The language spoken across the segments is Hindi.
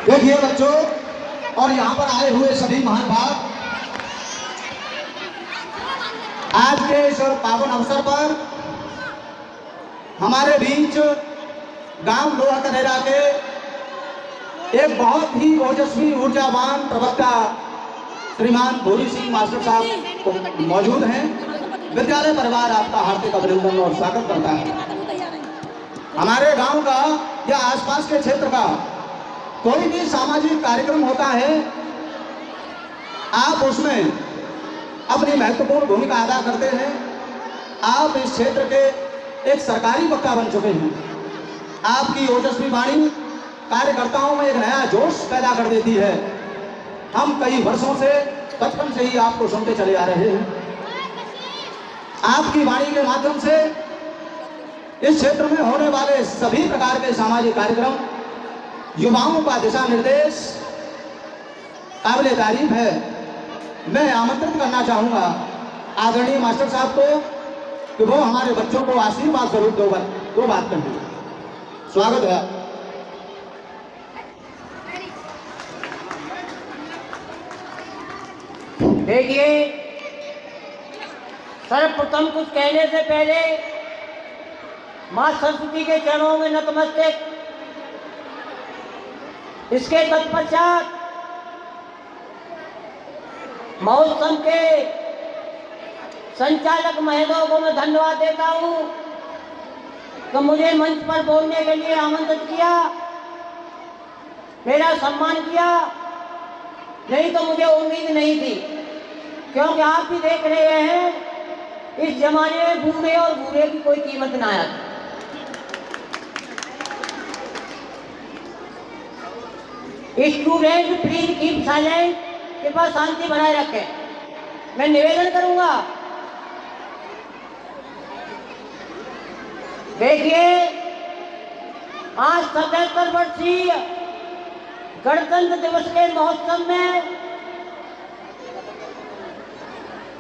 देखिए बच्चों और यहाँ पर आए हुए सभी महान भाग, आज के इस पावन अवसर पर हमारे बीच गांव लोहा कनेरा के एक बहुत ही ओजस्वी ऊर्जावान प्रवक्ता श्रीमान भूरी सिंह मास्टर साहब मौजूद हैं। विद्यालय परिवार आपका हार्दिक अभिनंदन और स्वागत करता है। हमारे गांव का या आसपास के क्षेत्र का कोई भी सामाजिक कार्यक्रम होता है, आप उसमें अपनी महत्वपूर्ण भूमिका अदा करते हैं। आप इस क्षेत्र के एक सरकारी वक्ता बन चुके हैं। आपकी ओजस्वी वाणी कार्यकर्ताओं में एक नया जोश पैदा कर देती है। हम कई वर्षों से, बचपन से ही आपको सुनते चले आ रहे हैं। आपकी वाणी के माध्यम से इस क्षेत्र में होने वाले सभी प्रकार के सामाजिक कार्यक्रम, युवाओं का दिशा निर्देश काबिले तारीफ है। मैं आमंत्रित करना चाहूँगा आदरणीय मास्टर साहब को कि वो हमारे बच्चों को आशीर्वाद जरूर दो बात करें। स्वागत है। देखिए, सर्वप्रथम कुछ कहने से पहले माँ सरस्वती के चरणों में नतमस्तक। इसके तत्पश्चात महोत्सव के संचालक महोदयों को मैं धन्यवाद देता हूँ कि मुझे मंच पर बोलने के लिए आमंत्रित किया, मेरा सम्मान किया। नहीं तो मुझे उम्मीद नहीं थी, क्योंकि आप भी देख रहे हैं इस जमाने में बूढ़े और बूढ़े की कोई कीमत ना आती। स्टूडेंट प्लीज कीप साइलेंट, के पास शांति बनाए रखें। मैं निवेदन करूंगा, देखिए आज 77 वर्षीय गणतंत्र दिवस के महोत्सव में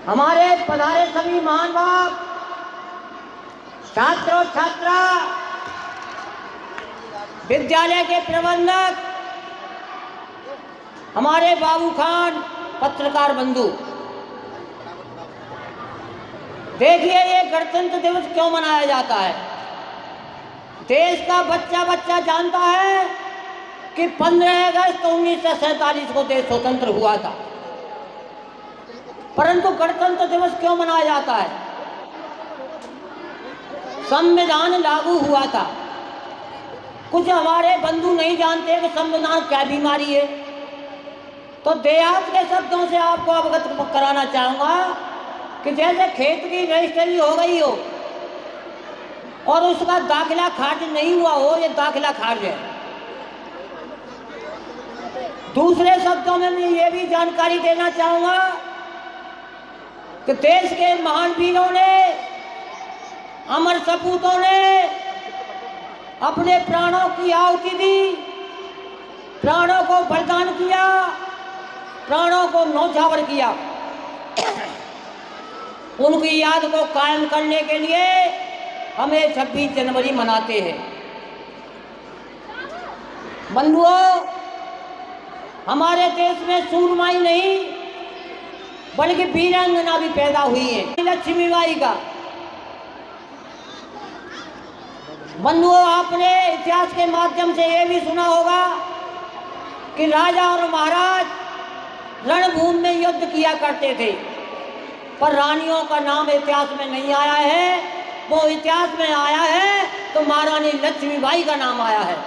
हमारे पधारे सभी महान बाप, छात्र और छात्रा, विद्यालय के प्रबंधक, हमारे बाबू खान, पत्रकार बंधु। देखिए, ये गणतंत्र दिवस क्यों मनाया जाता है। देश का बच्चा बच्चा जानता है कि 15 अगस्त 1947 को देश स्वतंत्र हुआ था, परंतु गणतंत्र दिवस क्यों मनाया जाता है। संविधान लागू हुआ था। कुछ हमारे बंधु नहीं जानते कि संविधान क्या बीमारी है, तो देहात के शब्दों से आपको अवगत कराना चाहूँगा कि जैसे खेत की रजिस्ट्री हो गई हो और उसका दाखिला खारिज नहीं हुआ हो, ये दाखिला खारिज है। दूसरे शब्दों में मैं ये भी जानकारी देना चाहूँगा कि देश के महान वीरों ने, अमर सपूतों ने अपने प्राणों की आहुति दी, प्राणों को बलिदान किया, प्राणों को न्यौछावर किया। उनकी याद को कायम करने के लिए हमें 26 जनवरी मनाते हैं। बंधुओं, हमारे देश में सूरमाई नहीं बल्कि वीरांगना भी पैदा हुई है, लक्ष्मीबाई का। बंधुओं, आपने इतिहास के माध्यम से ये भी सुना होगा कि राजा और महाराज रणभूमि में युद्ध किया करते थे, पर रानियों का नाम इतिहास में नहीं आया है। वो इतिहास में आया है तो महारानी लक्ष्मीबाई का नाम आया है।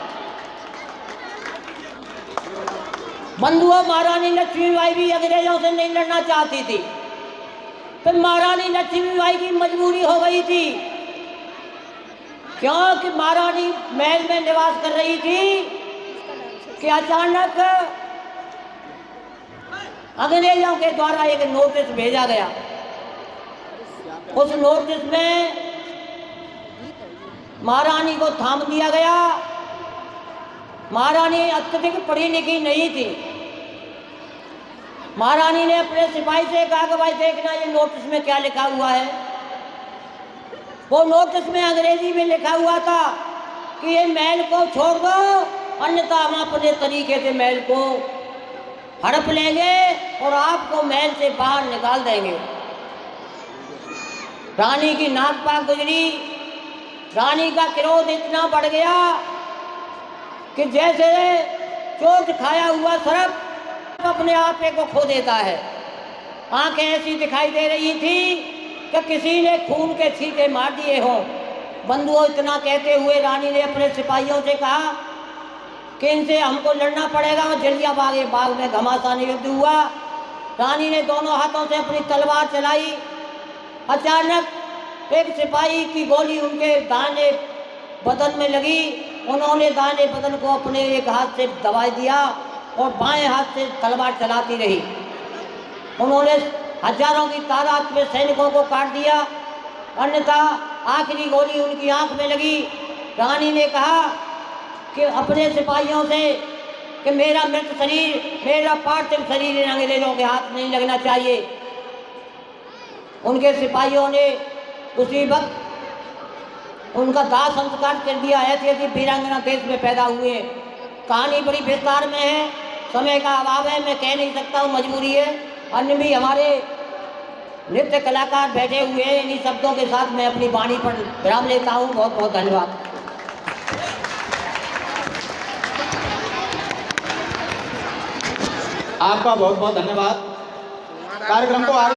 बंधुओं, महारानी लक्ष्मीबाई भी अंग्रेजों से नहीं लड़ना चाहती थी, फिर महारानी लक्ष्मीबाई की मजबूरी हो गई थी, क्योंकि महारानी महल में निवास कर रही थी कि अचानक अंग्रेजों के द्वारा एक नोटिस भेजा गया। उस नोटिस में महारानी को थाम दिया गया। महारानी अत्यधिक पढ़ी लिखी नहीं थी। महारानी ने अपने सिपाही से कहा कि भाई देखना ये नोटिस में क्या लिखा हुआ है। वो नोटिस में अंग्रेजी में लिखा हुआ था कि ये महल को छोड़ दो अन्यथा हम अपने तरीके से महल को हड़प लेंगे और आपको महल से बाहर निकाल देंगे। रानी की नागपाक गुजरी। रानी का क्रोध इतना बढ़ गया कि जैसे चोट खाया हुआ सर्प अपने आपे को खो देता है। आंखें ऐसी दिखाई दे रही थी कि किसी ने खून के छींटे मार दिए हों। बंधुओं, इतना कहते हुए रानी ने अपने सिपाहियों से कहा कि इनसे हमको लड़ना पड़ेगा। और जलियांवाला बाग में घमासान युद्ध हुआ। रानी ने दोनों हाथों से अपनी तलवार चलाई। अचानक एक सिपाही की गोली उनके दाहिने बदन में लगी। उन्होंने दाहिने बदन को अपने एक हाथ से दबा दिया और बाएं हाथ से तलवार चलाती रही। उन्होंने हजारों की तादाद में सैनिकों को काट दिया। अन्यथा आखिरी गोली उनकी आंख में लगी। रानी ने कहा कि अपने सिपाहियों से कि मेरा मृत शरीर, मेरा पार्थिव शरीर इन अंग्रेजों के हाथ नहीं लगना चाहिए। उनके सिपाहियों ने उसी वक्त उनका दाह संस्कार कर दिया। ऐसी ऐसी वीरांगना देश में पैदा हुए। कहानी बड़ी विस्तार में है, समय का अभाव है, मैं कह नहीं सकता हूँ, मजबूरी है। अन्य भी हमारे नृत्य कलाकार बैठे हुए हैं। इन्हीं शब्दों के साथ मैं अपनी वाणी पर विराम लेता हूँ। बहुत बहुत धन्यवाद। आपका बहुत बहुत धन्यवाद। कार्यक्रम को आगे